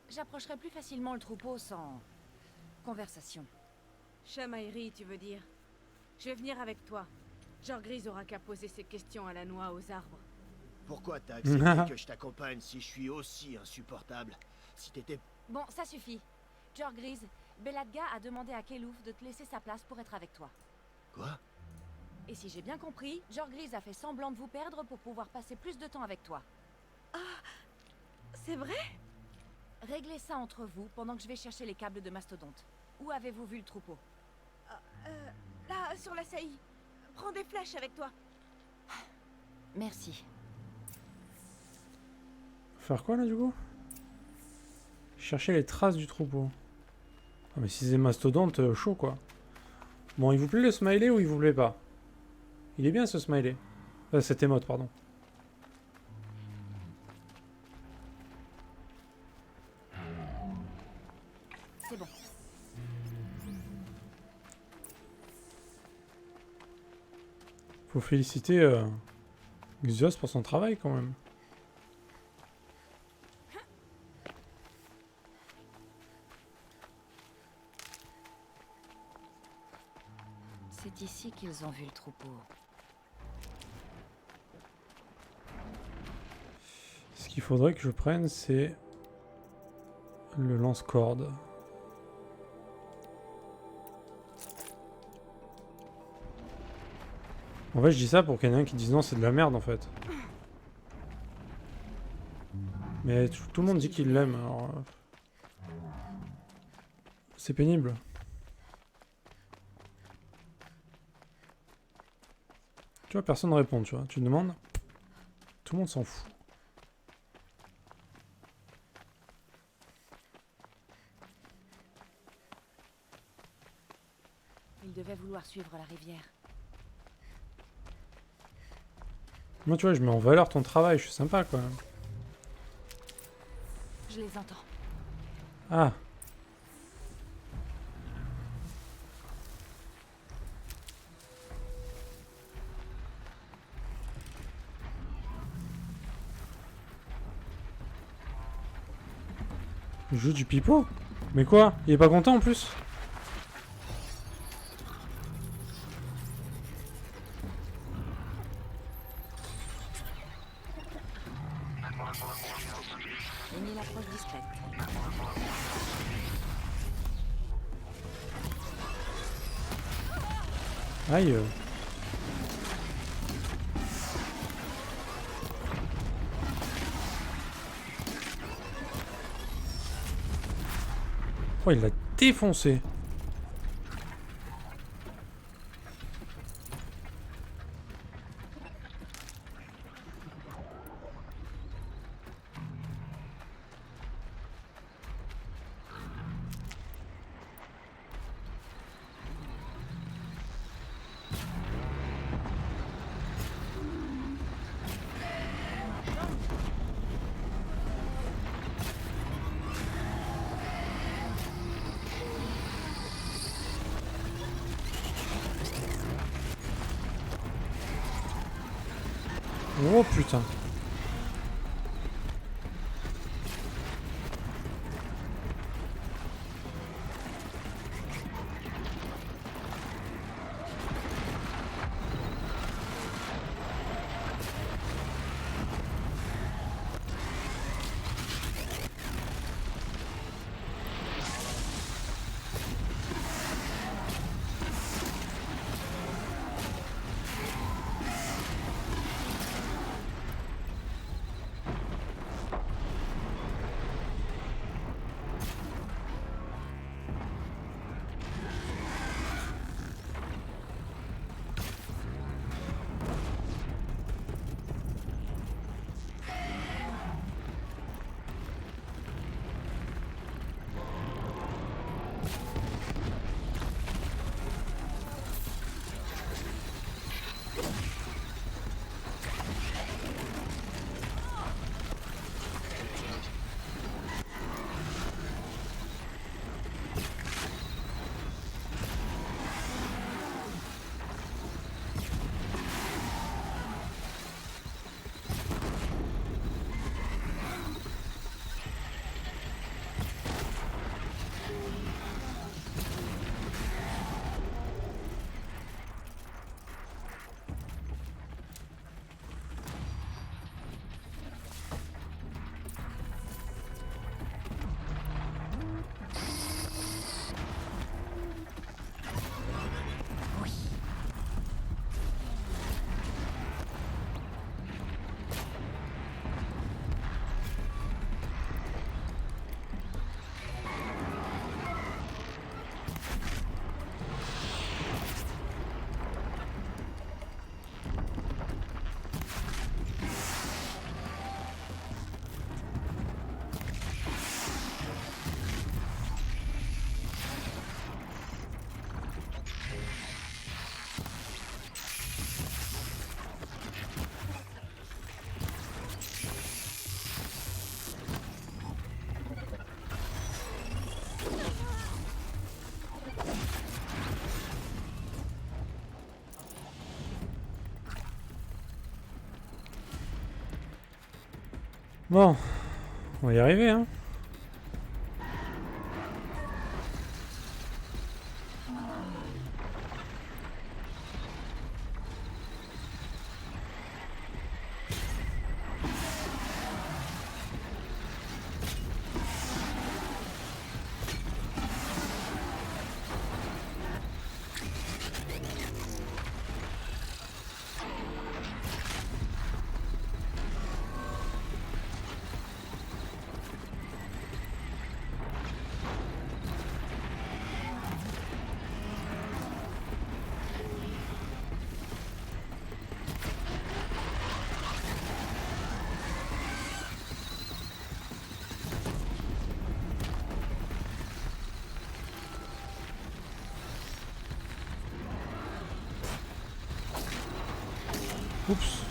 j'approcherai plus facilement le troupeau sans... conversation. Chamaillerie, tu veux dire? Je vais venir avec toi. Jorgris aura qu'à poser ses questions à la noix aux arbres. Pourquoi t'as accepté que je t'accompagne si je suis aussi insupportable? Si t'étais... Bon, ça suffit. Jorgris, Beladga a demandé à Kelouf de te laisser sa place pour être avec toi. Quoi? Et si j'ai bien compris, Jorgris a fait semblant de vous perdre pour pouvoir passer plus de temps avec toi. C'est vrai? Réglez ça entre vous pendant que je vais chercher les câbles de mastodonte. Où avez-vous vu le troupeau? Là, sur la saillie. Prends des flèches avec toi. Merci. Faire quoi là du coup? Chercher les traces du troupeau. Ah mais si c'est mastodonte, chaud quoi. Bon, il vous plaît le smiley ou il vous plaît pas? Il est bien ce smiley. Cette émote, pardon. C'est bon. Faut féliciter Xios pour son travail quand même. C'est ici qu'ils ont vu le troupeau. Ce qu'il faudrait que je prenne, c'est le lance-corde. En fait, je dis ça pour qu'il y en ait un qui dise non, c'est de la merde en fait. Mais tout le monde dit qu'il l'aime, alors... c'est pénible. Tu vois, personne ne répond, tu vois. Tu demandes, tout le monde s'en fout. Ils devaient vouloir suivre la rivière. Moi, tu vois, je mets en valeur ton travail, je suis sympa quand même. Je les entends. Ah. Je joue du pipeau? Mais quoi? Il est pas content en plus? Une approche discrète. Aïe. Oh, il l'a défoncé. Oh putain. Bon, on va y arriver, hein. Oups.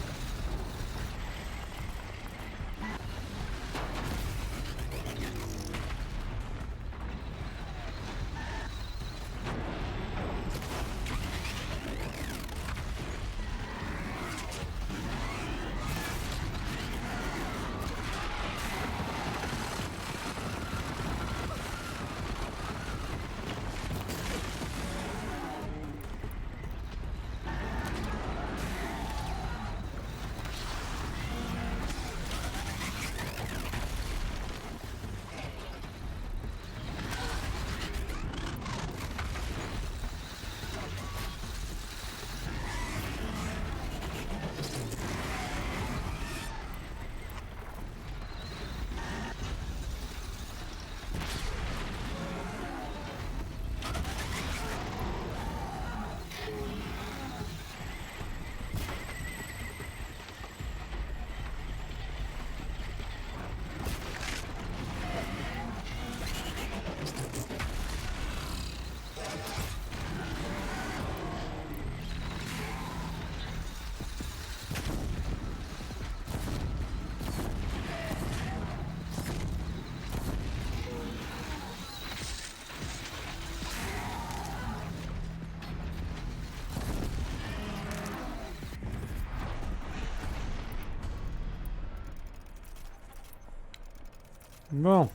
Bon.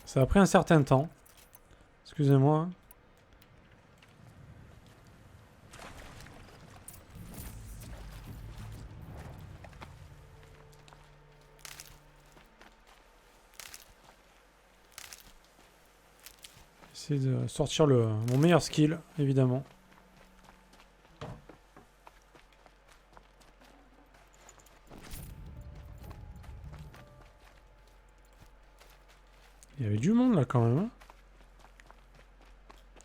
Ça a pris un certain temps. Excusez-moi. Essayer de sortir mon meilleur skill, évidemment. Il y avait du monde là quand même. Hein.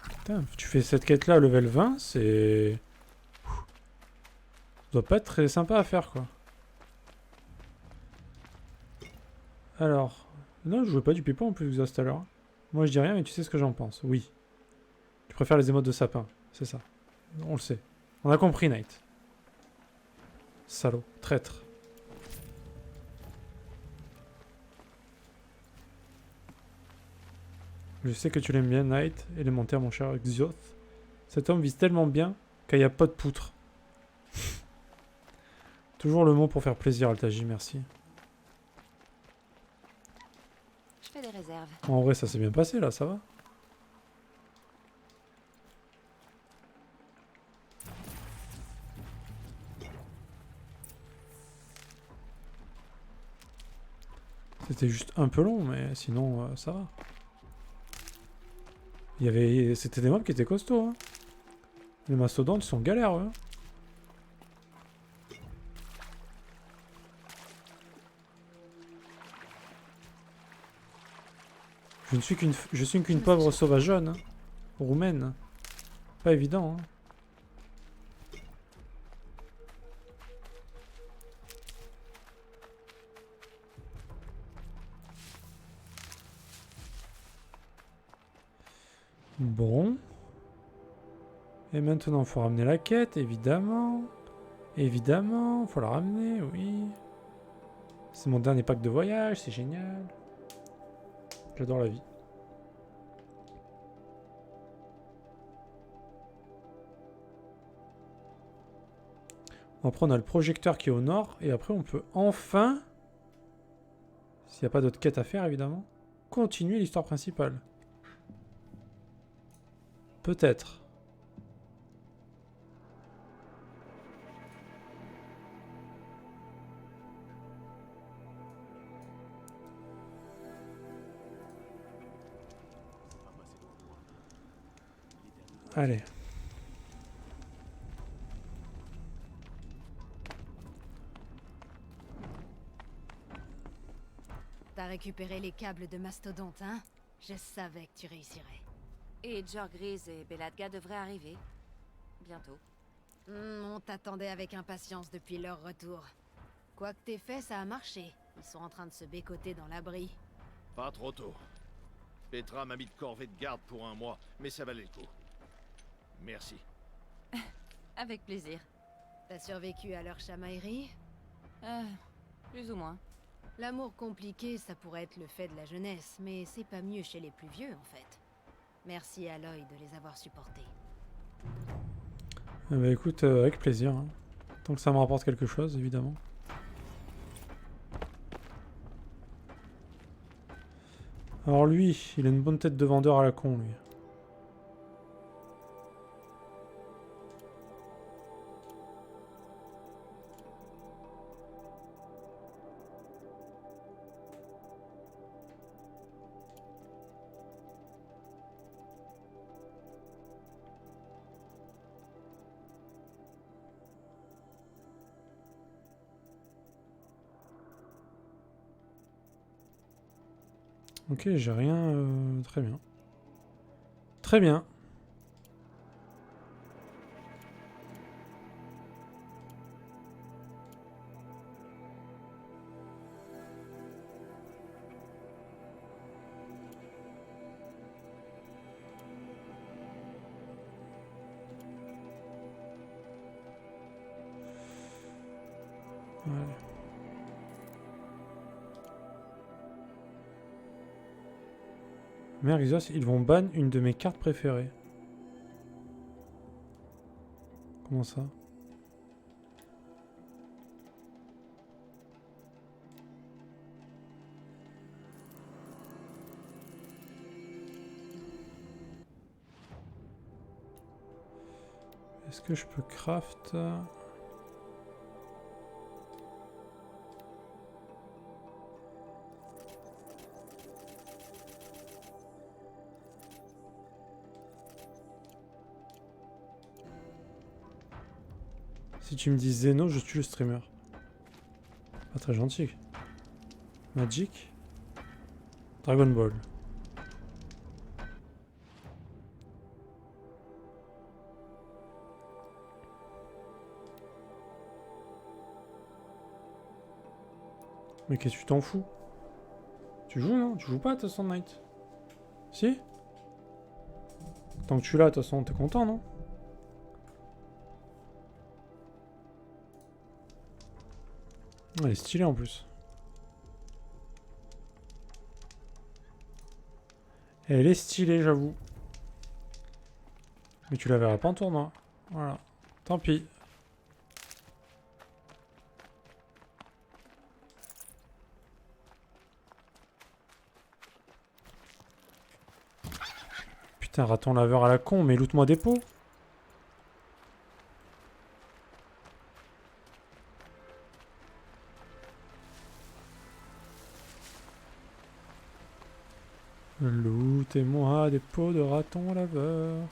Putain, tu fais cette quête là level 20, c'est... Ça doit pas être très sympa à faire quoi. Alors... Non, je jouais pas du pipeau en plus à tout à l'heure. Moi je dis rien mais tu sais ce que j'en pense. Oui. Tu préfères les émotes de sapin, c'est ça. On le sait. On a compris Knight. Salaud. Traître. Je sais que tu l'aimes bien, Knight, élémentaire, mon cher Xioth. Cet homme vise tellement bien qu'il n'y a pas de poutre. Toujours le mot pour faire plaisir, Altaji, merci. Je fais des réserves. En vrai, ça s'est bien passé, là, ça va. C'était juste un peu long, mais sinon, ça va. C'était des mobs qui étaient costauds. Hein. Les mastodontes sont galères. Hein. Je suis qu'une pauvre sauvageonne. Hein. Roumaine. Pas évident. Hein. Bon. Et maintenant, il faut ramener la quête, évidemment. Évidemment, faut la ramener, oui. C'est mon dernier pack de voyage, c'est génial. J'adore la vie. Après, on a le projecteur qui est au nord. Et après, on peut enfin S'il n'y a pas d'autres quêtes à faire, évidemment. Continuer l'histoire principale. Peut-être. Allez. T'as récupéré les câbles de mastodonte, hein? Je savais que tu réussirais. Et Jorgriz et Beladga devraient arriver. Bientôt. On t'attendait avec impatience depuis leur retour. Quoi que t'aies fait, ça a marché. Ils sont en train de se bécoter dans l'abri. Pas trop tôt. Petra m'a mis de corvée de garde pour 1 mois, mais ça valait le coup. Merci. Avec plaisir. T'as survécu à leur chamaillerie? Plus ou moins. L'amour compliqué, ça pourrait être le fait de la jeunesse, mais c'est pas mieux chez les plus vieux, en fait. Merci à Aloy de les avoir supportés. Bah écoute, avec plaisir. Hein. Tant que ça me rapporte quelque chose, évidemment. Alors lui, il a une bonne tête de vendeur à la con, lui. Ok, j'ai rien... très bien. Très bien. Ouais. Merde, ils vont ban une de mes cartes préférées. Comment ça? Est-ce que je peux craft? Si tu me dis Zeno, je tue le streamer. Pas très gentil. Magic. Dragon Ball. Mais qu'est-ce que tu t'en fous? Tu joues, non? Tu joues pas à Toss Night? Si? Tant que tu es là, de toute façon, t'es content, non? Elle est stylée en plus. Elle est stylée, j'avoue. Mais tu la verras pas en tournoi. Voilà. Tant pis. Putain, raton laveur à la con, mais loot-moi des pots. Lootez-moi des pots de raton laveur.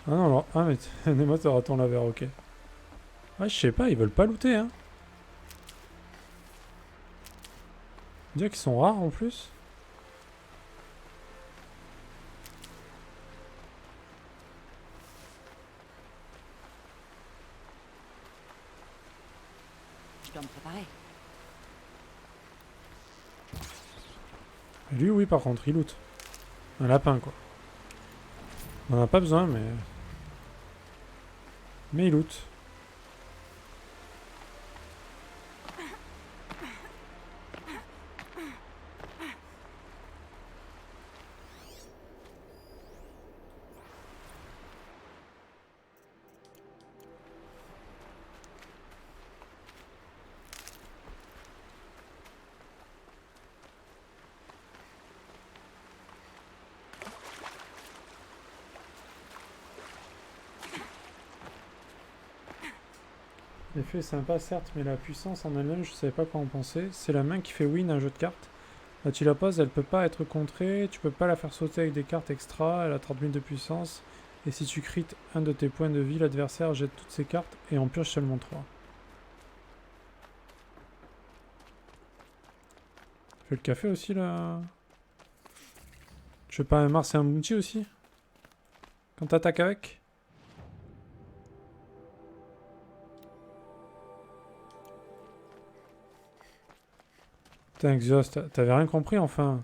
Ah non, alors... Ah mais... Des de raton laveur, ok. Ouais, je sais pas, ils veulent pas looter, hein. Dire qu'ils sont rares en plus. Je dois me préparer. Et lui, oui, par contre, il loot. Un lapin, quoi. On en a pas besoin, mais... Mais il loot. L'effet est sympa certes, mais la puissance en elle-même, je savais pas quoi en penser. C'est la main qui fait win un jeu de cartes. Là tu la poses, elle peut pas être contrée, tu peux pas la faire sauter avec des cartes extra, elle a 30 000 de puissance. Et si tu crites un de tes points de vie, l'adversaire jette toutes ses cartes et en pioche seulement 3. Fais le café aussi là. Je fais pas un Mars et un Bounty aussi? Quand t'attaques avec? Putain, Xios, t'avais rien compris enfin.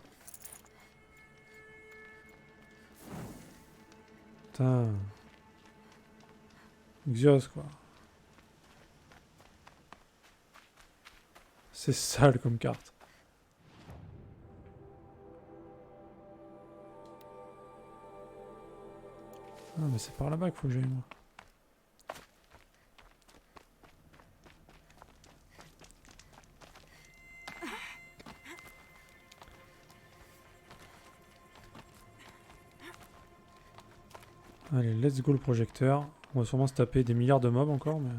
Putain. Xios quoi. C'est sale comme carte. Ah mais c'est par là-bas qu'il faut que j'aille moi. Allez, let's go le projecteur. On va sûrement se taper des milliards de mobs encore, mais...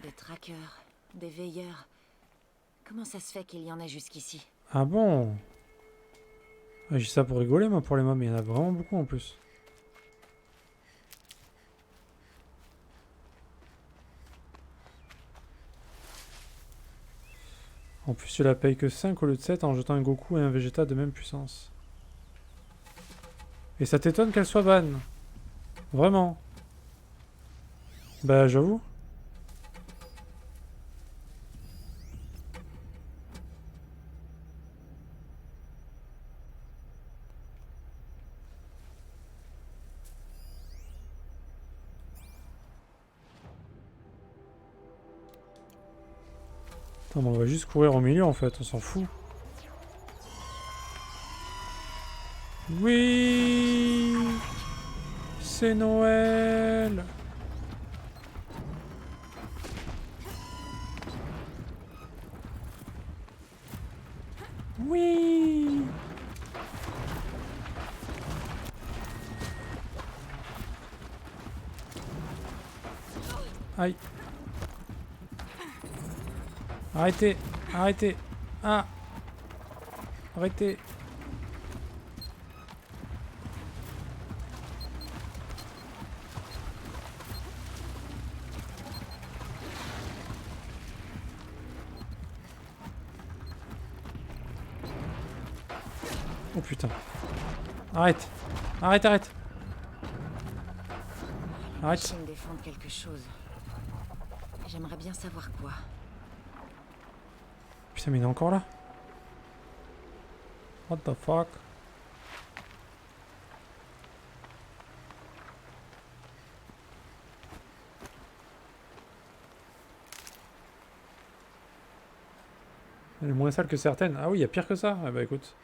Des traqueurs, des veilleurs. Comment ça se fait qu'il y en ait jusqu'ici? Ah bon? Ah, j'ai ça pour rigoler moi pour les mobs, mais il y en a vraiment beaucoup en plus. En plus, tu la payes que 5 au lieu de 7 en jetant un Goku et un Vegeta de même puissance. Et ça t'étonne qu'elle soit ban? Vraiment? Bah j'avoue. Attends, mais on va juste courir au milieu en fait, on s'en fout. Oui, c'est Noël. Oui. Aïe. Arrêtez, arrêtez. Ah. Arrêtez. Oh putain. Arrête. Arrête, arrête. Arrête. Je me défendre quelque chose. J'aimerais bien savoir quoi. Putain, mais il est encore là. What the fuck? Elle est moins sale que certaines. Ah oui, il y a pire que ça. Ah bah écoute.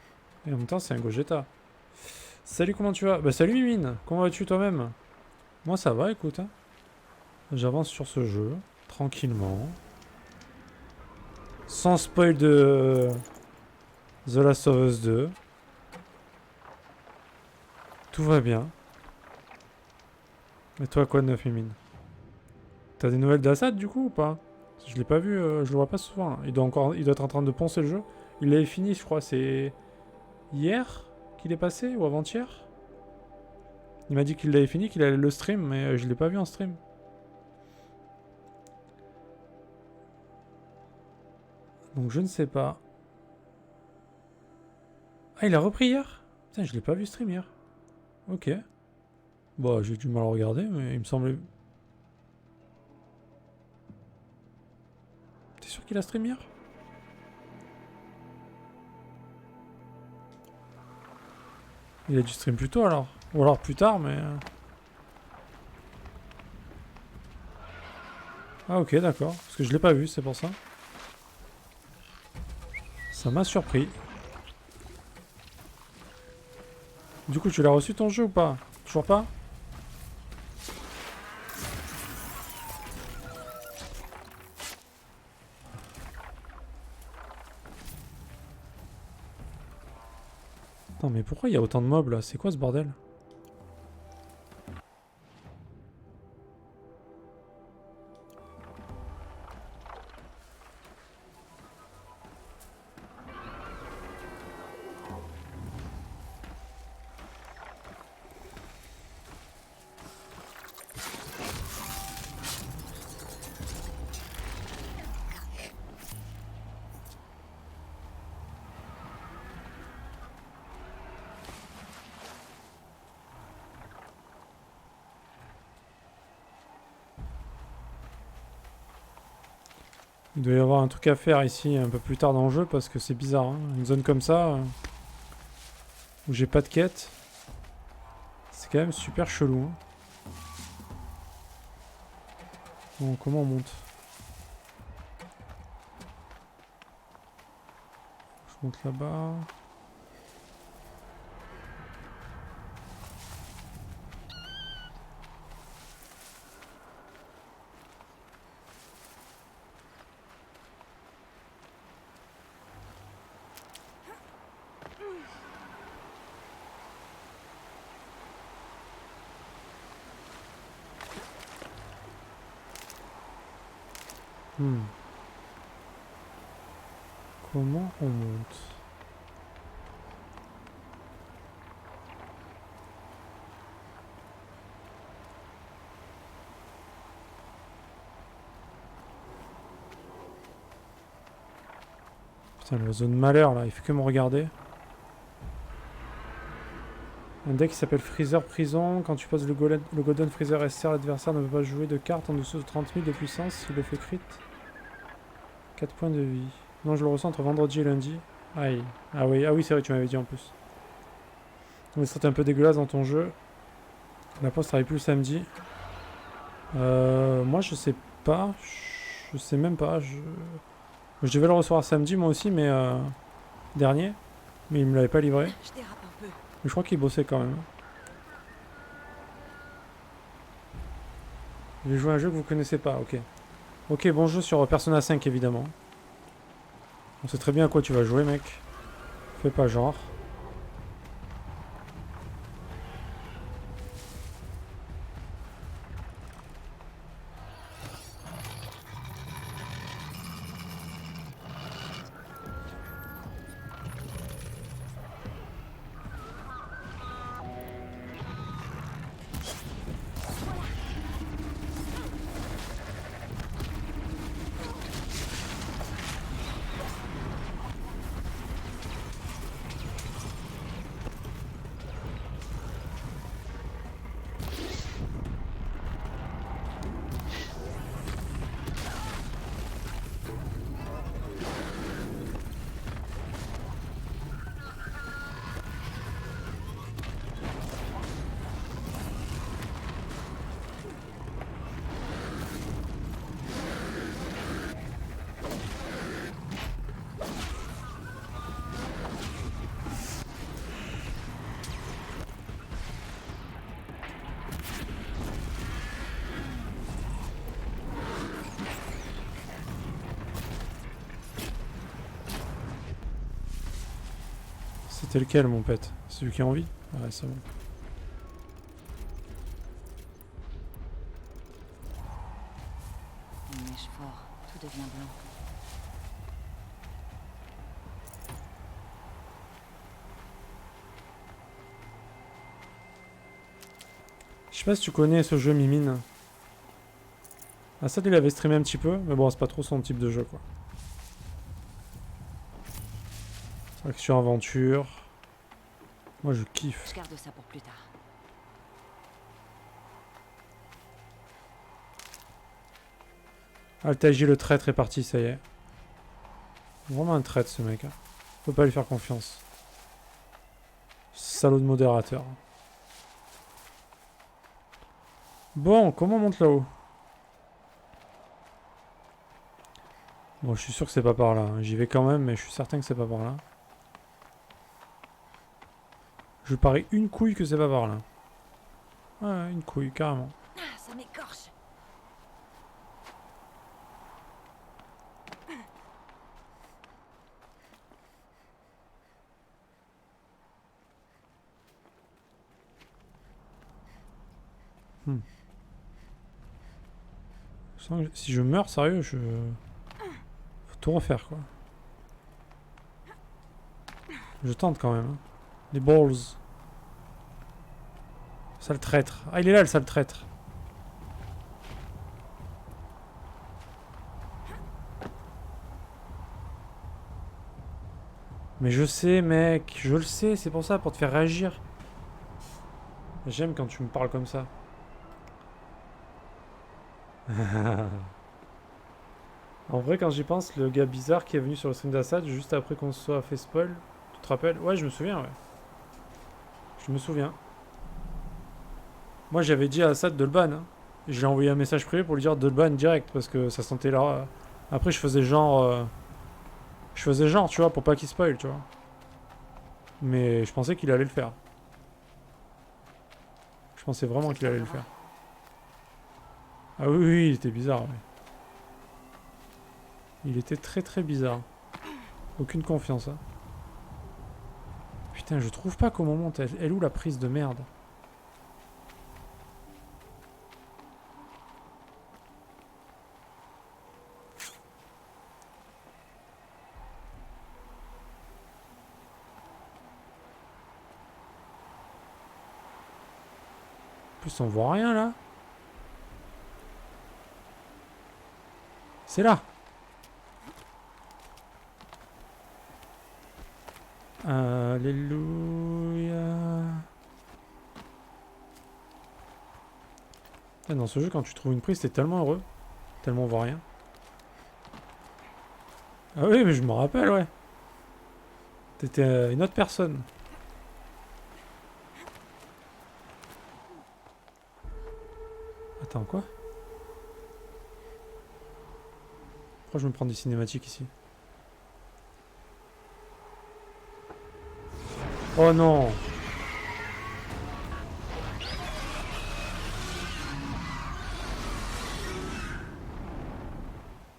Et en même temps, c'est un Gogeta. Salut, comment tu vas? Bah salut Mimine. Comment vas-tu toi-même? Moi ça va, écoute. Hein. J'avance sur ce jeu. Tranquillement. Sans spoil de The Last of Us 2. Tout va bien. Et toi, quoi de neuf, Mimine? T'as des nouvelles d'Assad du coup ou pas? Je l'ai pas vu, je le vois pas souvent. Là. Il doit être en train de poncer le jeu. Il l'avait fini, je crois, c'est hier qu'il est passé ou avant-hier. Il m'a dit qu'il l'avait fini, qu'il allait le stream, mais je l'ai pas vu en stream. Donc je ne sais pas. Ah, il a repris hier? Putain, je l'ai pas vu stream hier. Ok. Bah, j'ai du mal à regarder, mais il me semblait... T'es sûr qu'il a stream hier? Il a dû stream plus tôt alors. Ou alors plus tard, mais... Ah ok, d'accord. Parce que je l'ai pas vu, c'est pour ça. Ça m'a surpris. Du coup, tu l'as reçu ton jeu ou pas? Toujours pas? Attends, mais pourquoi il y a autant de mobs là? C'est quoi ce bordel? Il doit y avoir un truc à faire ici un peu plus tard dans le jeu parce que c'est bizarre. Hein. Une zone comme ça où j'ai pas de quête. C'est quand même super chelou. Hein. Bon, comment on monte? Je monte là-bas. Comment on monte? Putain, le zone malheur là, il fait que me regarder. Un deck qui s'appelle Freezer Prison. Quand tu poses le Golden Freezer SR, l'adversaire ne peut pas jouer de cartes en dessous de 30 000 de puissance s'il le fait crit. 4 points de vie. Non, je le ressens entre vendredi et lundi. Aïe. Ah oui, c'est vrai, tu m'avais dit en plus. On est un peu dégueulasse dans ton jeu. La poste travaille plus le samedi. Moi, je sais pas. Je sais même pas. Je devais le recevoir samedi, moi aussi, mais dernier. Mais il me l'avait pas livré. Je dérape un peu. Mais je crois qu'il bossait quand même. Je vais jouer à un jeu que vous connaissez pas, ok. Ok, bon jeu sur Persona 5 évidemment. On sait très bien à quoi tu vas jouer, mec. Fais pas genre. C'était lequel, mon pet? Celui qui a envie? Ouais, c'est bon. Il neige fort, tout devient blanc. Je sais pas si tu connais ce jeu Mimine. Ah ça, il avait streamé un petit peu, mais bon, c'est pas trop son type de jeu, quoi. Action-aventure. Moi, je kiffe. Je garde ça pour plus tard. Altaïr le traître est parti, ça y est. Vraiment un traître, ce mec. Hein. Faut pas lui faire confiance. Salaud de modérateur. Bon, comment on monte là-haut? Bon, je suis sûr que c'est pas par là. J'y vais quand même, mais je suis certain que c'est pas par là. Je parie une couille que c'est pas par là. Ouais, une couille, carrément. Ah, ça m'écorche. Je sens que si je meurs, sérieux, faut tout refaire, quoi. Je tente quand même. Hein. Les balls. Sale traître. Ah, il est là, le sale traître. Mais je sais, mec. Je le sais, c'est pour ça, pour te faire réagir. J'aime quand tu me parles comme ça. En vrai, quand j'y pense, le gars bizarre qui est venu sur le stream d'Assad juste après qu'on se soit fait spoil, tu te rappelles? Ouais, je me souviens, ouais. Je me souviens. Moi, j'avais dit à Assad de le ban. Hein. Et je lui ai envoyé un message privé pour lui dire de le ban direct parce que ça sentait là. Après, je faisais genre. Tu vois, pour pas qu'il spoil, tu vois. Mais je pensais qu'il allait le faire. Je pensais vraiment qu'il allait le faire. Ah oui, oui, il était bizarre, ouais. Il était très très bizarre. Aucune confiance, hein. Putain, je trouve pas comment monte. Elle est où la prise de merde? En plus, on voit rien là. C'est là. Alléluia. Ah, dans ce jeu, quand tu trouves une prise, t'es tellement heureux. Tellement on voit rien. Ah oui, mais je me rappelle, ouais. T'étais une autre personne. Attends, quoi? Pourquoi je me prends des cinématiques ici? Oh non!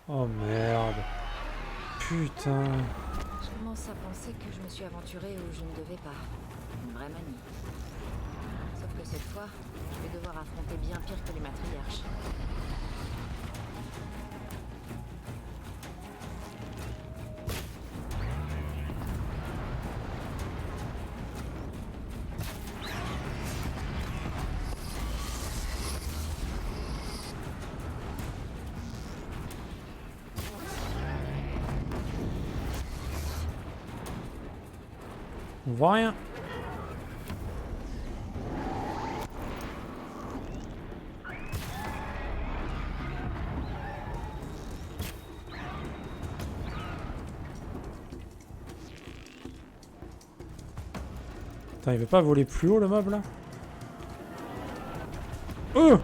Oh merde! Putain! Je commence à penser que je me suis aventurée où je ne devais pas. Une vraie manie. Sauf que cette fois, je vais devoir affronter bien pire que les matriarches. On voit rien. Attends, il veut pas voler plus haut le mob là? Oh!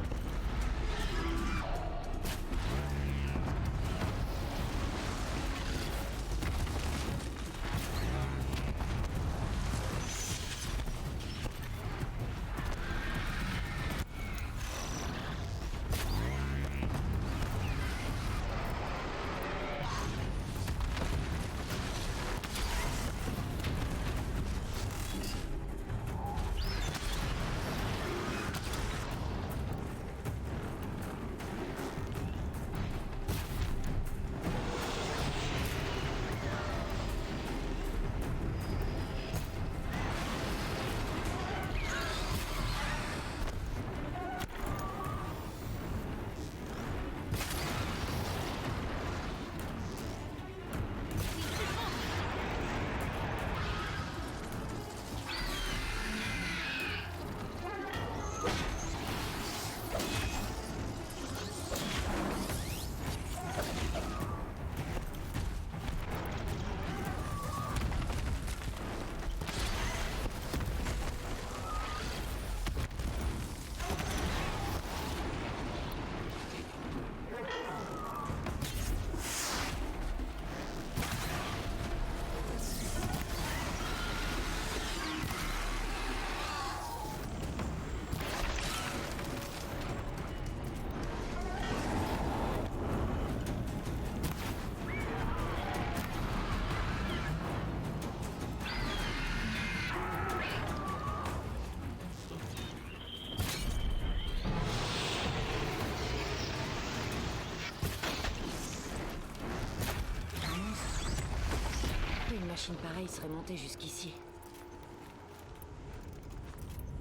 machine pareille serait montée jusqu'ici.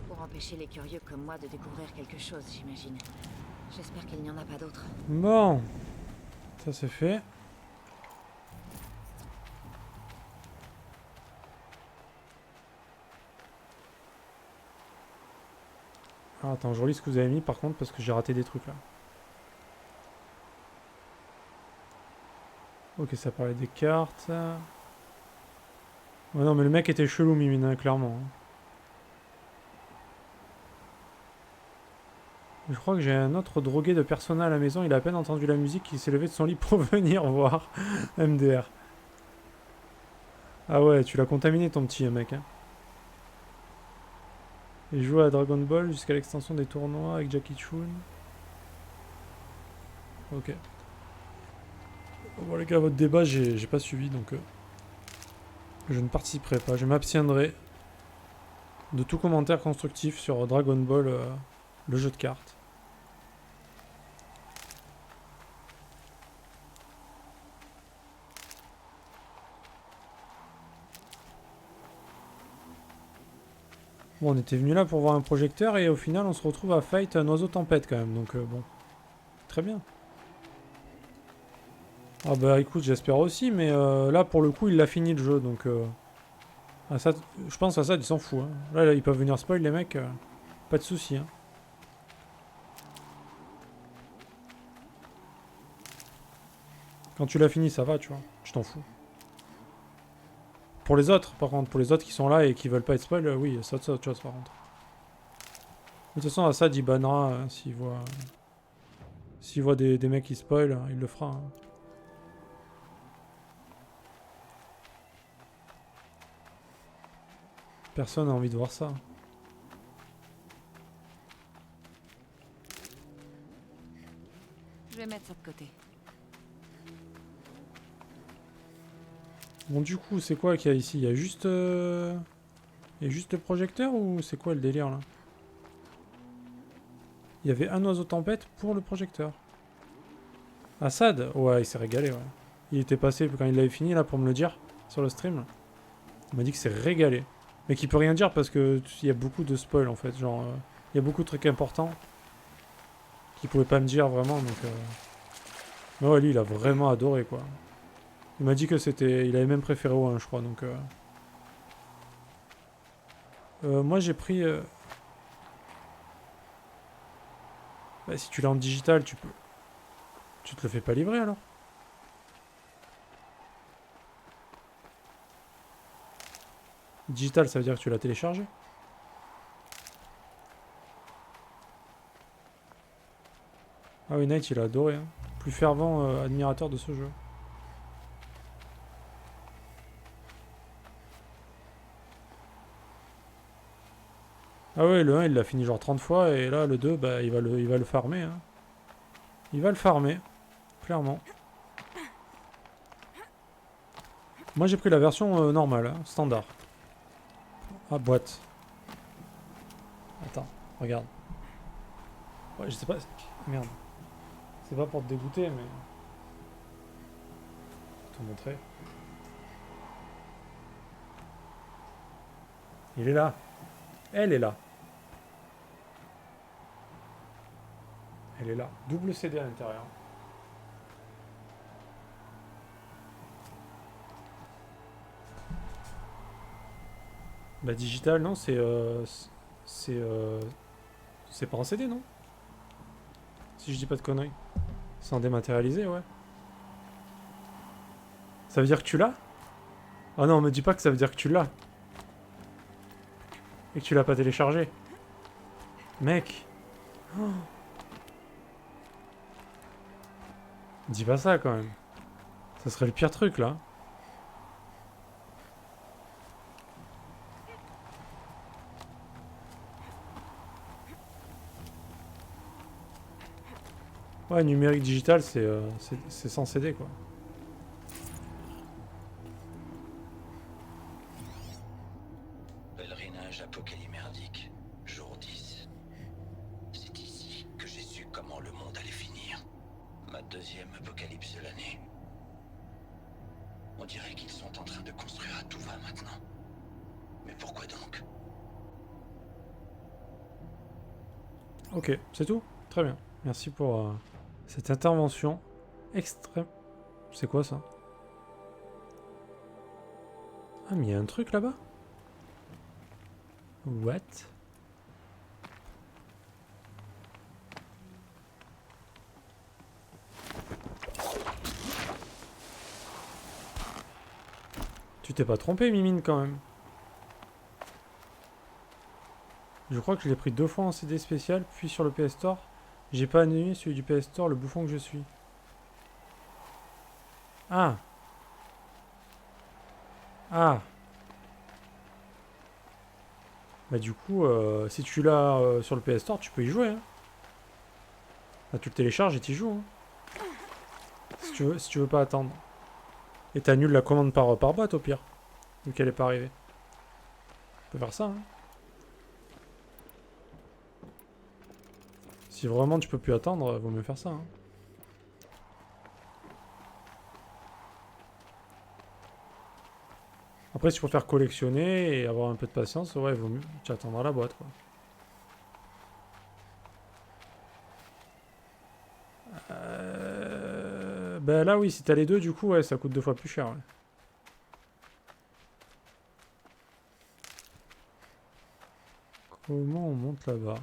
Pour empêcher les curieux comme moi de découvrir quelque chose, j'imagine. J'espère qu'il n'y en a pas d'autres. Bon. Ça c'est fait. Ah, attends, je relis ce que vous avez mis par contre parce que j'ai raté des trucs là. Ok, ça parlait des cartes. Ouais, non, mais le mec était chelou, Mimina, clairement. Je crois que j'ai un autre drogué de Persona à la maison. Il a à peine entendu la musique, il s'est levé de son lit pour venir voir MDR. Ah ouais, tu l'as contaminé ton petit mec. Hein. Il joue à Dragon Ball jusqu'à l'extension des tournois avec Jackie Chun. Ok. Bon les gars, votre débat, j'ai pas suivi, donc je ne participerai pas. Je m'abstiendrai de tout commentaire constructif sur Dragon Ball, le jeu de cartes. Bon, on était venu là pour voir un projecteur et au final on se retrouve à fight un oiseau tempête quand même, donc bon. Très bien. Ah bah écoute, j'espère aussi, mais là pour le coup il l'a fini le jeu, donc Assad, je pense Assad il s'en fout. Hein. Là ils peuvent venir spoil les mecs, pas de soucis. Hein. Quand tu l'as fini ça va, tu vois, je t'en fous. Pour les autres, par contre, pour les autres qui sont là et qui veulent pas être spoil, oui, ça autre chose par contre. De toute façon Assad il bannera s'il voit des mecs qui spoil, il le fera. Hein. Personne n'a envie de voir ça. Je vais mettre ça de côté. Bon du coup c'est quoi qu'il y a ici? Il y a juste le projecteur ou c'est quoi le délire là? Il y avait un oiseau tempête pour le projecteur. Assad? Ouais, il s'est régalé, ouais. Il était passé quand il l'avait fini là pour me le dire sur le stream. Il m'a dit que c'est régalé. Mais qu'il peut rien dire parce que il y a beaucoup de spoil en fait. Genre, il y a beaucoup de trucs importants qu'il pouvait pas me dire vraiment. Donc, mais ouais, lui il a vraiment adoré quoi. Il m'a dit que c'était. Il avait même préféré au 1, je crois. Donc, moi j'ai pris. Bah, si tu l'as en digital, tu peux. Tu te le fais pas livrer alors? Digital, ça veut dire que tu l'as téléchargé? Ah oui, Knight, il a adoré. Hein. Plus fervent admirateur de ce jeu. Ah ouais, le 1, il l'a fini genre 30 fois, et là, le 2, bah, il va le farmer. Hein. Il va le farmer, clairement. Moi, j'ai pris la version normale, hein, standard. Ah, boîte. Attends, regarde. Ouais, je sais pas... Merde. C'est pas pour te dégoûter, mais... Je vais te montrer. Il est là. Elle est là. Elle est là. Double CD à l'intérieur. Bah digital, non, c'est pas en CD, non? Si je dis pas de conneries. C'est en dématérialisé, ouais. Ça veut dire que tu l'as? Ah non, me dis pas que ça veut dire que tu l'as. Et que tu l'as pas téléchargé. Mec. Oh. Dis pas ça quand même. Ça serait le pire truc là. Ouais, numérique digital, c'est sans CD quoi. Pèlerinage apocalymerdique, jour 10. C'est ici que j'ai su comment le monde allait finir. Ma deuxième apocalypse de l'année. On On dirait qu'ils sont en train de construire à tout va maintenant. Mais pourquoi donc? Ok, c'est tout? Très bien. Merci pour cette intervention extrême. C'est quoi ça? Ah, mais il y a un truc là-bas? What? Tu t'es pas trompé, Mimine, quand même. Je crois que je l'ai pris 2 fois en CD spécial, puis sur le PS Store. J'ai pas annulé celui du PS Store, le bouffon que je suis. Ah! Ah! Bah du coup, si tu l'as sur le PS Store, tu peux y jouer. Hein. Bah, tu le télécharges et t'y joues. Hein. Si tu veux pas attendre. Et t'annules la commande par boîte au pire. Vu qu'elle est pas arrivée. Tu peux faire ça. Hein. Si vraiment tu peux plus attendre, vaut mieux faire ça. Hein. Après, si tu préfères collectionner et avoir un peu de patience, ouais, vaut mieux. Tu attendras la boîte, quoi. Ben là, oui, si t'as les deux, du coup, ouais, ça coûte 2 fois plus cher. Ouais. Comment on monte là-bas?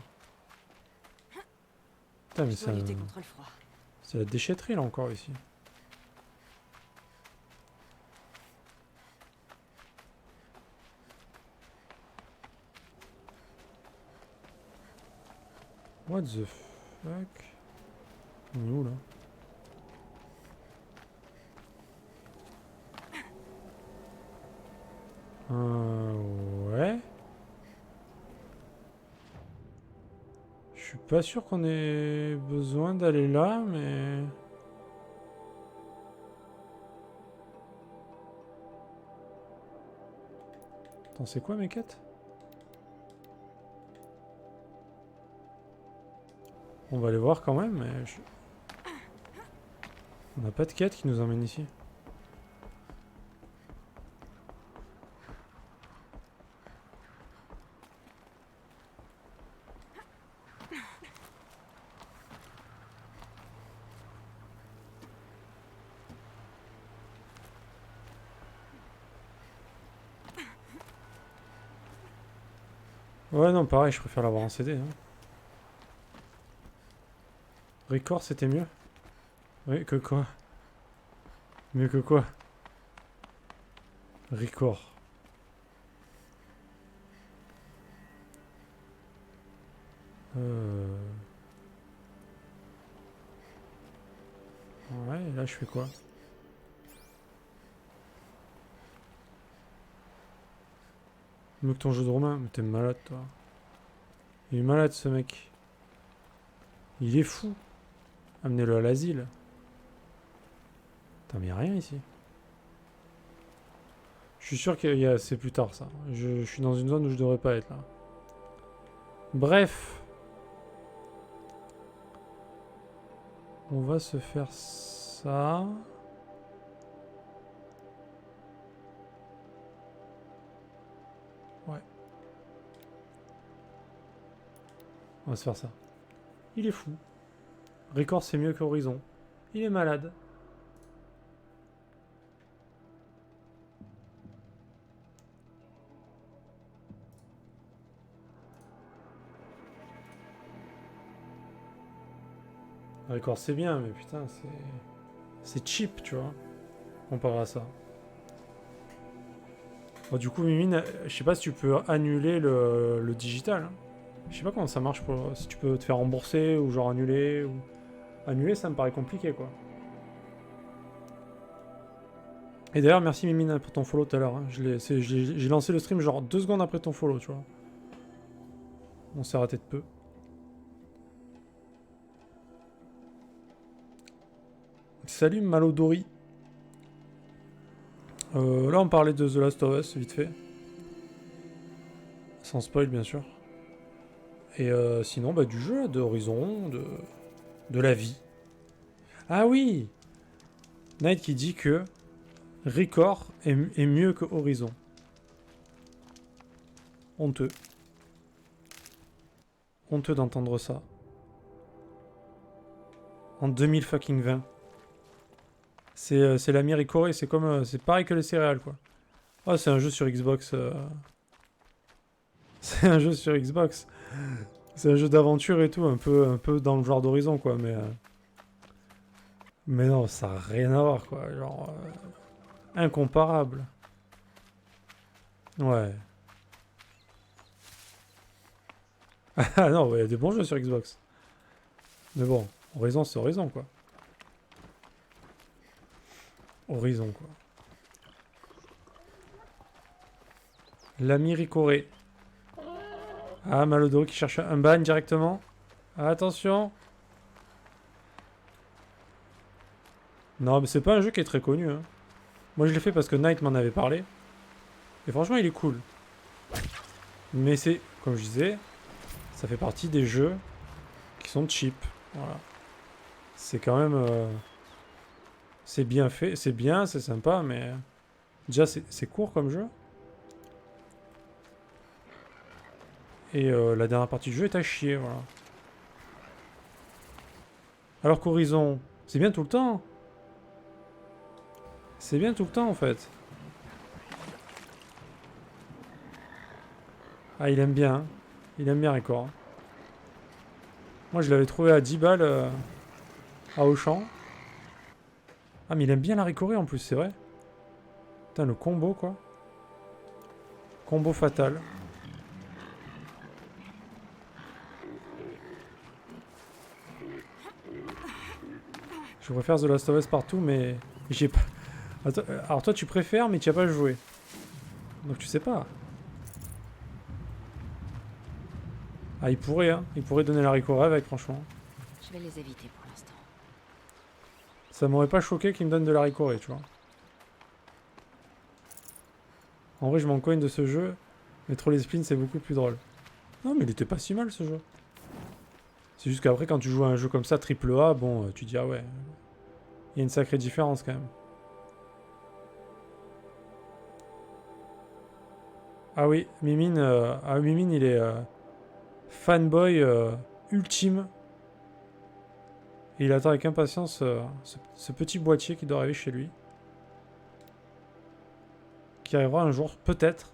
Putain, mais c'est la déchetterie, là, encore, ici. What the fuck? On est où, là? Ouais. Je suis pas sûr qu'on ait besoin d'aller là, mais... Attends, c'est quoi mes quêtes? On va aller voir quand même, mais... On n'a pas de quête qui nous emmène ici. Ouais, non, pareil, je préfère l'avoir en CD. Hein. Record, c'était mieux? Oui, que quoi? Mieux que quoi? Record. Ouais, et là, je fais quoi? Mieux que ton jeu de Romain? Mais t'es malade, toi. Il est malade, ce mec. Il est fou. Amenez-le à l'asile. Putain, mais y'a rien ici. Je suis sûr qu'il y a... C'est plus tard, ça. Je suis dans une zone où je devrais pas être, là. Bref. On va se faire ça. Ouais. On va se faire ça. Il est fou. Record, c'est mieux qu'Horizon. Il est malade. Record, c'est bien, mais putain, c'est cheap, tu vois, comparé à ça. Bon, du coup, Mimine, je sais pas si tu peux annuler le digital. Hein. Je sais pas comment ça marche, si tu peux te faire rembourser ou genre annuler. Ou... Annuler, ça me paraît compliqué, quoi. Et d'ailleurs, merci Mimine pour ton follow tout à l'heure. Hein. J'ai lancé le stream genre 2 secondes après ton follow, tu vois. On s'est raté de peu. Salut Malodori. Là, on parlait de The Last of Us, vite fait. Sans spoil, bien sûr. Et sinon, bah, du jeu, de Horizon, de la vie. Ah oui! Knight qui dit que Record est mieux que Horizon. Honteux. Honteux d'entendre ça. En 2020. C'est l'ami Ricoré, c'est comme... c'est pareil que les céréales, quoi. Ah, c'est un jeu sur Xbox. C'est un jeu sur Xbox. C'est un jeu d'aventure et tout, un peu dans le genre d'Horizon, quoi, mais non, ça n'a rien à voir, quoi. Genre... incomparable. Ouais. Ah non, il y a des bons jeux sur Xbox. Mais bon, Horizon, c'est Horizon, quoi. Horizon, quoi. L'ami Ricoré. Ah, Malodoro qui cherche un ban directement. Attention. Non, mais c'est pas un jeu qui est très connu, hein. Moi, je l'ai fait parce que Knight m'en avait parlé. Et franchement, il est cool. Mais c'est, comme je disais, ça fait partie des jeux qui sont cheap. Voilà. C'est quand même... c'est bien fait, c'est bien, c'est sympa, mais... déjà, c'est court comme jeu. Et la dernière partie du jeu est à chier, voilà. Alors qu'Horizon, c'est bien tout le temps. C'est bien tout le temps, en fait. Ah, il aime bien. Hein. Il aime bien Record. Moi, je l'avais trouvé à 10 balles à Auchan. Ah, mais il aime bien la Ricoré en plus, c'est vrai. Putain, le combo, quoi. Combo fatal. Je préfère The Last of Us partout, mais j'ai pas... Attends, alors toi, tu préfères, mais tu as pas joué. Donc tu sais pas. Ah, il pourrait, hein. Il pourrait donner la Ricoré avec, franchement. Je vais les éviter pour l'instant. Ça m'aurait pas choqué qu'il me donne de la Ricoré, tu vois. En vrai, je m'en cogne de ce jeu. Mais Troll Spleen, c'est beaucoup plus drôle. Non, mais il était pas si mal, ce jeu. C'est juste qu'après, quand tu joues à un jeu comme ça, AAA, bon, tu dis, ah ouais. Il y a une sacrée différence, quand même. Ah oui, Mimine, Mimine, il est fanboy ultime. Et il attend avec impatience ce petit boîtier qui doit arriver chez lui. Qui arrivera un jour, peut-être,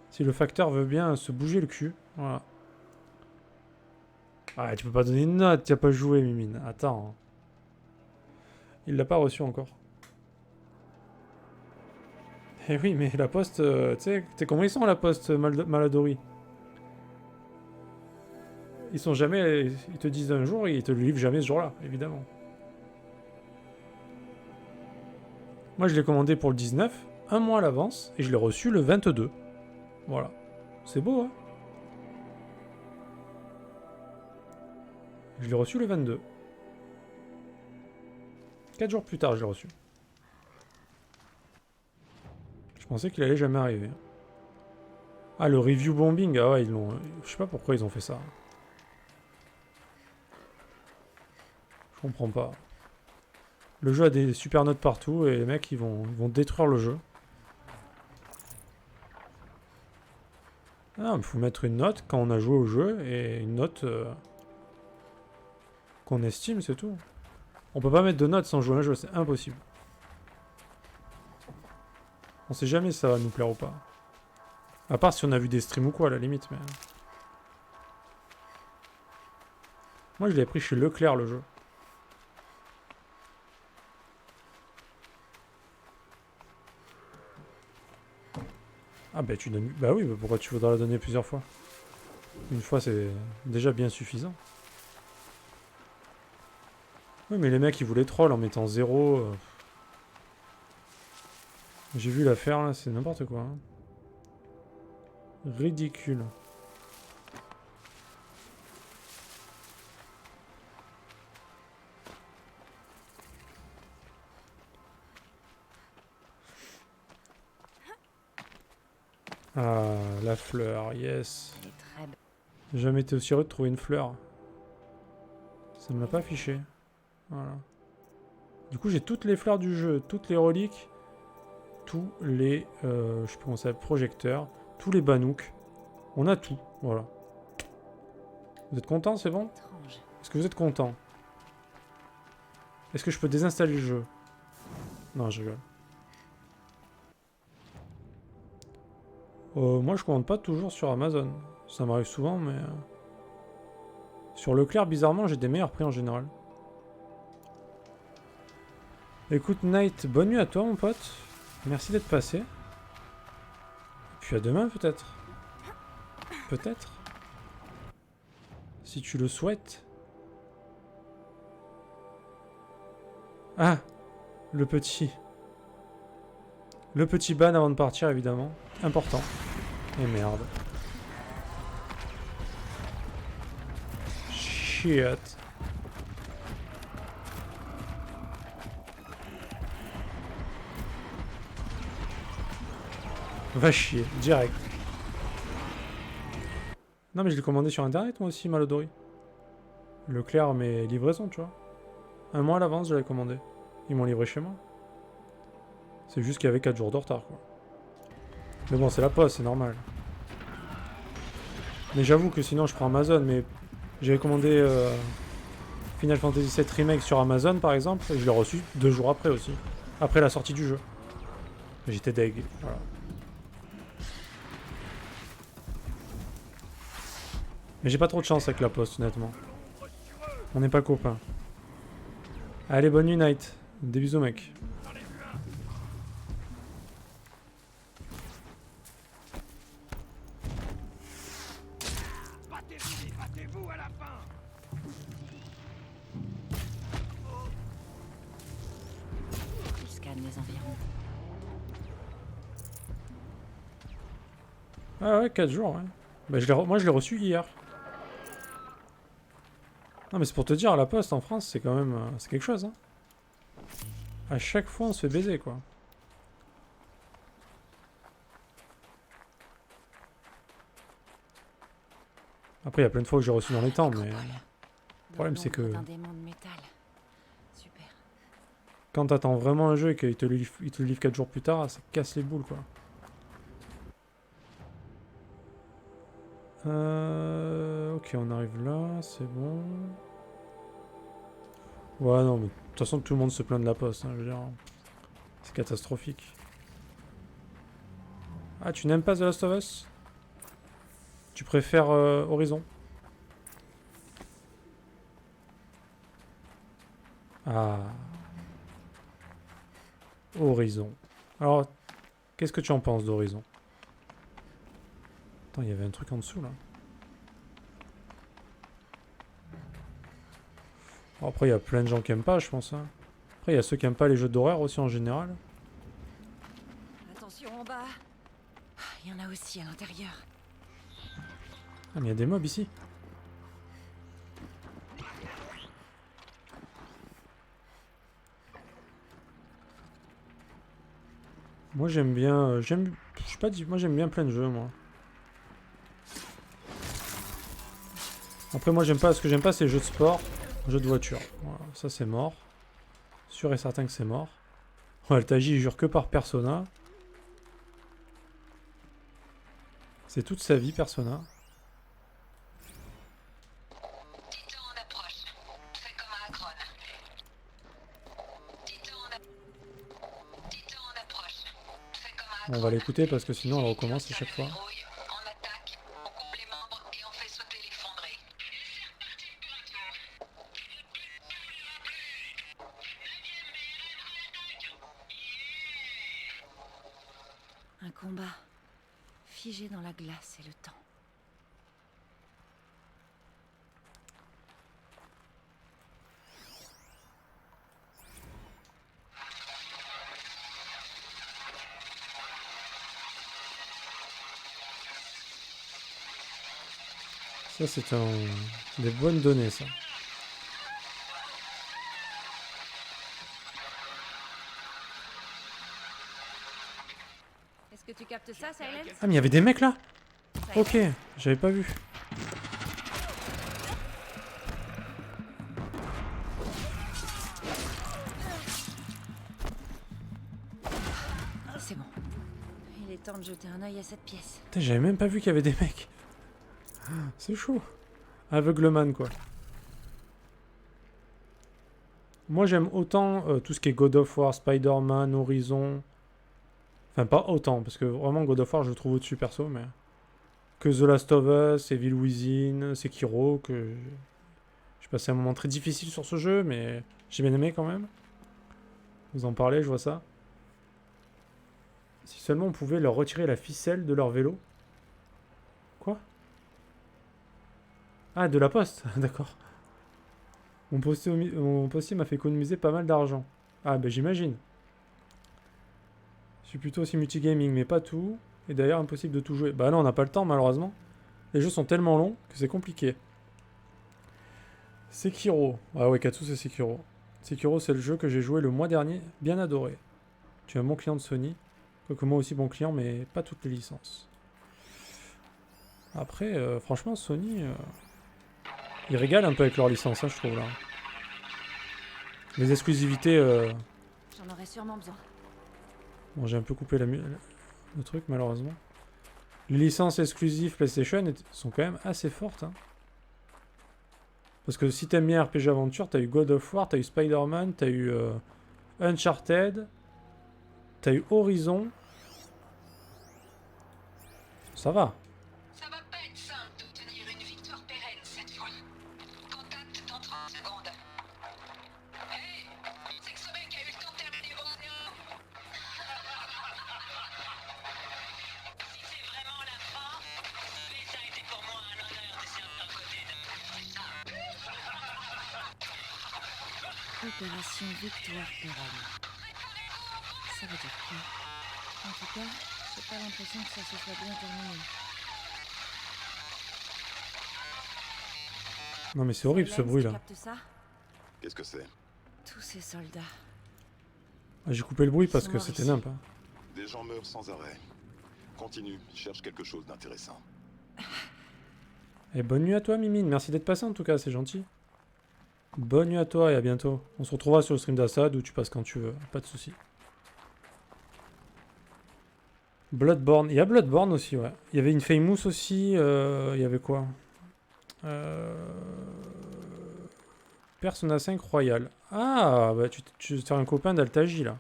si le facteur veut bien se bouger le cul. Voilà. Ah, tu peux pas donner une note, tu as pas joué, Mimine. Attends. Il l'a pas reçu encore. Eh oui, mais la poste, tu sais comment ils sont, la poste Maladori? Ils sont jamais... Ils te disent un jour et ils te le livrent jamais ce jour-là, évidemment. Moi, je l'ai commandé pour le 19, un mois à l'avance, et je l'ai reçu le 22. Voilà. C'est beau, hein? Je l'ai reçu le 22. 4 jours plus tard, je l'ai reçu. Je pensais qu'il allait jamais arriver. Ah, le review bombing, ah ouais, ils l'ont... Je sais pas pourquoi ils ont fait ça. Je comprends pas. Le jeu a des super notes partout et les mecs, ils vont détruire le jeu. Ah, il faut mettre une note quand on a joué au jeu et une note qu'on estime, c'est tout. On peut pas mettre de notes sans jouer à un jeu, c'est impossible. On sait jamais si ça va nous plaire ou pas. À part si on a vu des streams ou quoi, à la limite, mais... Moi, je l'ai pris chez Leclerc, le jeu. Ah bah tu donnes... Bah oui, mais pourquoi tu voudrais la donner plusieurs fois? Une fois, c'est déjà bien suffisant. Oui, mais les mecs, ils voulaient troll en mettant 0... J'ai vu l'affaire, là, c'est n'importe quoi. Hein. Ridicule. Ah, la fleur, yes. Elle est très belle. J'ai jamais été aussi heureux de trouver une fleur. Ça me l'a pas affiché. Voilà. Du coup, j'ai toutes les fleurs du jeu, toutes les reliques. tous les... je sais pas comment ça s'appelle, projecteurs, tous les banouks. On a tout, voilà. Vous êtes content, c'est bon? Étrange. Est-ce que vous êtes content? Est-ce que je peux désinstaller le jeu? Non, je rigole. Moi, je commande pas toujours sur Amazon. Ça m'arrive souvent, mais... Sur Leclerc, bizarrement, j'ai des meilleurs prix en général. Écoute, Knight, bonne nuit à toi, mon pote. Merci d'être passé. Et puis à demain, peut-être. Peut-être. Si tu le souhaites. Ah, le petit. Le petit ban avant de partir, évidemment. Important. Et merde. Shit. Va chier, direct. Non mais je l'ai commandé sur internet moi aussi, Malodori. Leclerc, mes livraisons, tu vois. Un mois à l'avance, je l'avais commandé. Ils m'ont livré chez moi. C'est juste qu'il y avait 4 jours de retard, quoi. Mais bon, c'est la poste, c'est normal. Mais j'avoue que sinon, je prends Amazon, mais... J'avais commandé Final Fantasy VII Remake sur Amazon, par exemple, et je l'ai reçu 2 jours après aussi. Après la sortie du jeu. J'étais deg, voilà. Mais j'ai pas trop de chance avec la poste, honnêtement. On n'est pas copains. Allez, bonne nuit, Night. Des bisous, mec. Battez-vous à la fin. Il scanne les environs. Ah ouais, 4 jours, ouais. Bah, moi, je l'ai reçu hier. Non, mais c'est pour te dire, la poste en France, c'est quand même... c'est quelque chose, hein. À chaque fois, on se fait baiser, quoi. Après, il y a plein de fois où j'ai reçu dans les temps, mais... Le problème, c'est que... Un démon de métal. Super. Quand t'attends vraiment un jeu et qu'il te le livre 4 jours plus tard, ça casse les boules, quoi. Ok, on arrive là, c'est bon. Ouais, non, mais de toute façon, tout le monde se plaint de la poste, hein, je veux dire. C'est catastrophique. Ah, tu n'aimes pas The Last of Us? Tu préfères Horizon? Ah. Horizon. Alors, qu'est-ce que tu en penses d'Horizon? Attends, il y avait un truc en dessous, là. Bon, après, il y a plein de gens qui aiment pas, je pense. Hein. Après, il y a ceux qui aiment pas les jeux d'horreur aussi, en général. Attention en bas. Il y en a aussi à l'intérieur. Ah, mais il y a des mobs ici. Moi, j'aime bien... je sais pas, moi, j'aime bien plein de jeux, moi. Après, moi, j'aime pas... Ce que j'aime pas, c'est les jeux de sport, jeux de voiture. Voilà, ça, c'est mort. Sûr et certain que c'est mort. Ouais, le Taji, il jure que par Persona. C'est toute sa vie, Persona. Titan en approche. Fais comme un Akron. Titan en approche. Fais comme un Akron. On va l'écouter parce que sinon, elle recommence à chaque fois. On attaque, on coupe les membres et on fait sauter les fonderies. Un combat figé dans la glace et le temps. Ça, c'est des bonnes données, ça. Est-ce que tu captes ça, Silence? Ah, mais il y avait des mecs, là? Ok, j'avais pas vu. C'est bon. temps de jeter un œil à cette pièce. Putain, j'avais même pas vu qu'il y avait des mecs. C'est chaud. Aveugleman, quoi. Moi, j'aime autant tout ce qui est God of War, Spider-Man, Horizon. Enfin, pas autant, parce que vraiment, God of War, je le trouve au-dessus, perso, mais... Que The Last of Us, Evil Within, Sekiro, que... J'ai passé un moment très difficile sur ce jeu, mais j'ai bien aimé, quand même. Vous en parlez, je vois ça. Si seulement on pouvait leur retirer la ficelle de leur vélo. Quoi? Ah, de la poste, d'accord. Mon postier m'a fait économiser pas mal d'argent. Ah, ben j'imagine. Je suis plutôt aussi multigaming, mais pas tout. Et d'ailleurs, impossible de tout jouer. Bah non, on n'a pas le temps, malheureusement. Les jeux sont tellement longs que c'est compliqué. Sekiro. Ah ouais, Katsu, c'est Sekiro. Sekiro, c'est le jeu que j'ai joué le mois dernier. Bien adoré. Tu es un bon client de Sony. Quoique moi aussi bon client, mais pas toutes les licences. Après, franchement, Sony... ils régalent un peu avec leurs licences, hein, je trouve, là. Les exclusivités... J'en aurais sûrement besoin. Bon, j'ai un peu coupé le truc, malheureusement. Les licences exclusives PlayStation sont quand même assez fortes, hein. Parce que si t'aimes bien RPG Aventure, t'as eu God of War, t'as eu Spider-Man, t'as eu Uncharted, t'as eu Horizon. Ça va. Ça va pas être simple d'obtenir une victoire pérenne cette fois. Contact dans 30 secondes. Hey, c'est que ce mec a eu le temps de terminer vos néons. Si c'est vraiment la fin, ça a été pour moi un honneur de servir à côté de ça. Opération Victoire Pérenne. Ça veut dire quoi? En tout cas, j'ai pas l'impression que ça se soit bien terminé. Non mais c'est horrible ce bruit là. Tu captes ça? Qu'est-ce que c'est? Tous ces soldats. Ah, j'ai coupé le bruit parce Ils sont que morts c'était ici. nimp. Hein. Des gens meurent sans arrêt. Continue, cherche quelque chose d'intéressant. Et bonne nuit à toi Mimine, merci d'être passé en tout cas, c'est gentil. Bonne nuit à toi et à bientôt. On se retrouvera sur le stream d'Assad où tu passes quand tu veux, pas de soucis. Bloodborne, il y a Bloodborne aussi, ouais. Il y avait une Famous aussi, il y avait quoi Persona 5 Royal. Ah, bah tu es un copain d'Altaji là.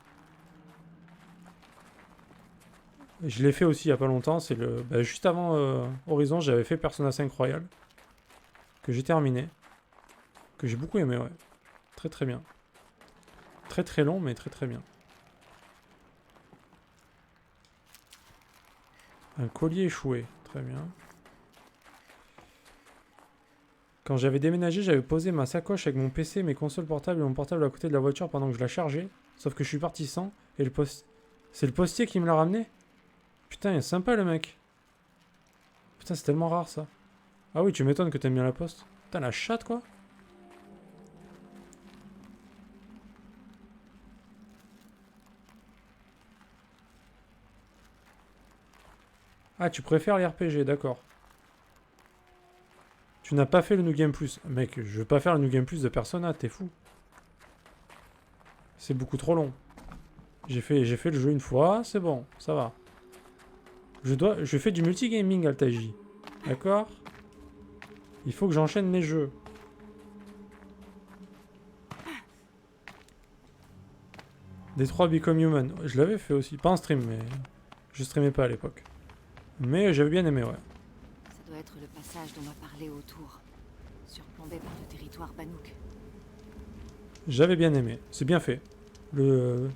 Je l'ai fait aussi il y a pas longtemps, c'est le... Bah, juste avant Horizon, j'avais fait Persona 5 Royal. Que j'ai terminé. Que j'ai beaucoup aimé, ouais. Très très bien. Très très long, mais très très bien. Un collier échoué, très bien. Quand j'avais déménagé, j'avais posé ma sacoche avec mon PC, mes consoles portables et mon portable à côté de la voiture pendant que je la chargeais. Sauf que je suis parti sans, et le poste... C'est le postier qui me l'a ramené? Putain, il est sympa le mec. Putain, c'est tellement rare ça. Ah oui, tu m'étonnes que t'aimes bien la poste. Putain, la chatte quoi. Ah, tu préfères les RPG, d'accord. Tu n'as pas fait le New Game Plus. Mec, je veux pas faire le New Game Plus de Persona, t'es fou. C'est beaucoup trop long. J'ai fait le jeu une fois, c'est bon, ça va. Je fais du multigaming, Altaji. D'accord? Il faut que j'enchaîne les jeux. Detroit Become Human. Je l'avais fait aussi. Pas en stream, mais... Je streamais pas à l'époque. Mais j'avais bien aimé, ouais. Ça doit être le passage dont m'a parlé autour. Surplombé par le territoire Banouk. J'avais bien aimé. C'est bien fait. Le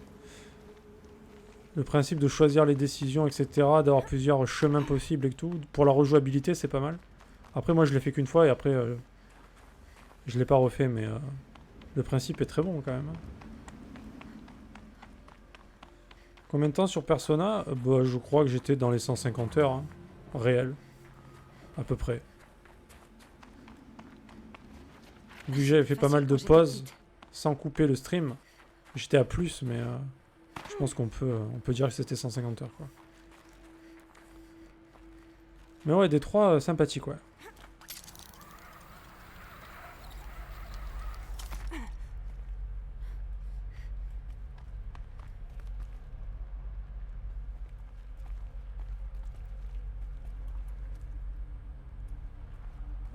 principe de choisir les décisions, etc., d'avoir plusieurs chemins possibles et tout, pour la rejouabilité, c'est pas mal. Après, moi, je l'ai fait qu'une fois et après, je l'ai pas refait, mais le principe est très bon quand même. Combien de temps sur Persona? Bah, je crois que j'étais dans les 150 heures, hein, réel, à peu près. Vu que j'avais fait pas mal de pauses, sans couper le stream, j'étais à plus, mais je pense qu'on peut dire que c'était 150 heures, quoi. Mais ouais, des trois sympathiques, ouais.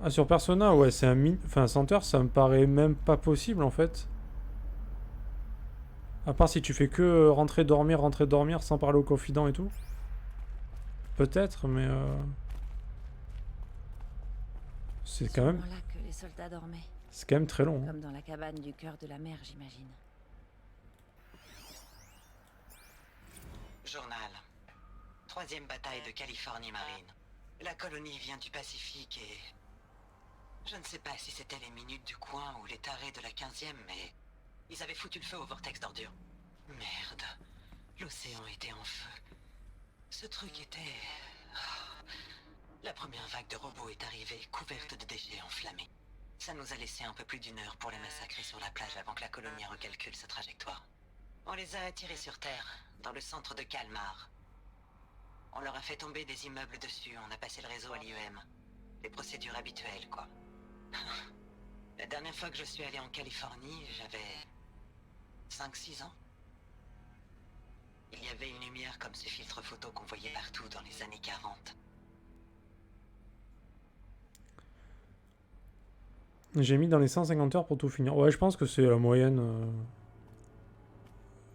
Ah, sur Persona, ouais, c'est enfin, 100 heures, ça me paraît même pas possible, en fait. À part si tu fais que rentrer, dormir, sans parler au confident et tout. Peut-être, mais... C'est quand même... là que les soldats dormaient. C'est quand même très long. Hein. Comme dans la cabane du cœur de la mer, j'imagine. Journal. 3e bataille de Californie Marine. La colonie vient du Pacifique et... Je ne sais pas si c'était les minutes du coin ou les tarés de la 15e, mais... Ils avaient foutu le feu au vortex d'ordures. Merde. L'océan était en feu. Ce truc était... Oh. La première vague de robots est arrivée, couverte de déchets enflammés. Ça nous a laissé un peu plus d'1 heure pour les massacrer sur la plage avant que la colonie recalcule sa trajectoire. On les a attirés sur Terre, dans le centre de Kalmar. On leur a fait tomber des immeubles dessus, on a passé le réseau à l'IEM. Les procédures habituelles, quoi. La dernière fois que je suis allé en Californie, j'avais... 5-6 ans. Il y avait une lumière comme ces filtres photos qu'on voyait partout dans les années 40. J'ai mis dans les 150 heures pour tout finir. Ouais, je pense que c'est la moyenne...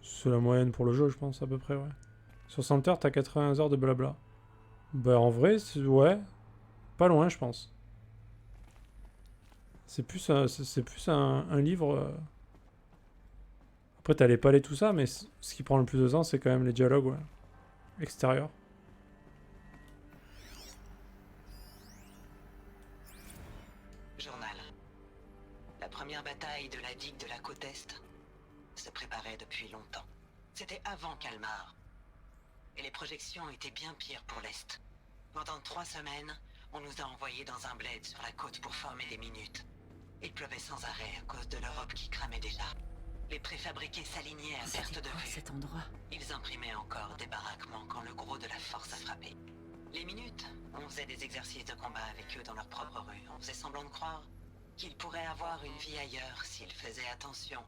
C'est la moyenne pour le jeu, je pense, à peu près, ouais. 60 heures, t'as 80 heures de blabla. Bah, en vrai, ouais. Pas loin, je pense. C'est plus un livre... Après, t'as les palais, tout ça, mais ce qui prend le plus de temps, c'est quand même les dialogues, ouais. Extérieurs. Journal. La première bataille de la digue de la côte Est se préparait depuis longtemps. C'était avant Kalmar. Et les projections étaient bien pires pour l'Est. Pendant 3 semaines, on nous a envoyés dans un bled sur la côte pour former des minutes. Il pleuvait sans arrêt à cause de l'Europe qui cramait déjà. Les préfabriqués s'alignaient à perte de vue. Cet endroit. Ils imprimaient encore des baraquements quand le gros de la force a frappé. Les minutes, on faisait des exercices de combat avec eux dans leur propre rue. On faisait semblant de croire qu'ils pourraient avoir une vie ailleurs s'ils faisaient attention.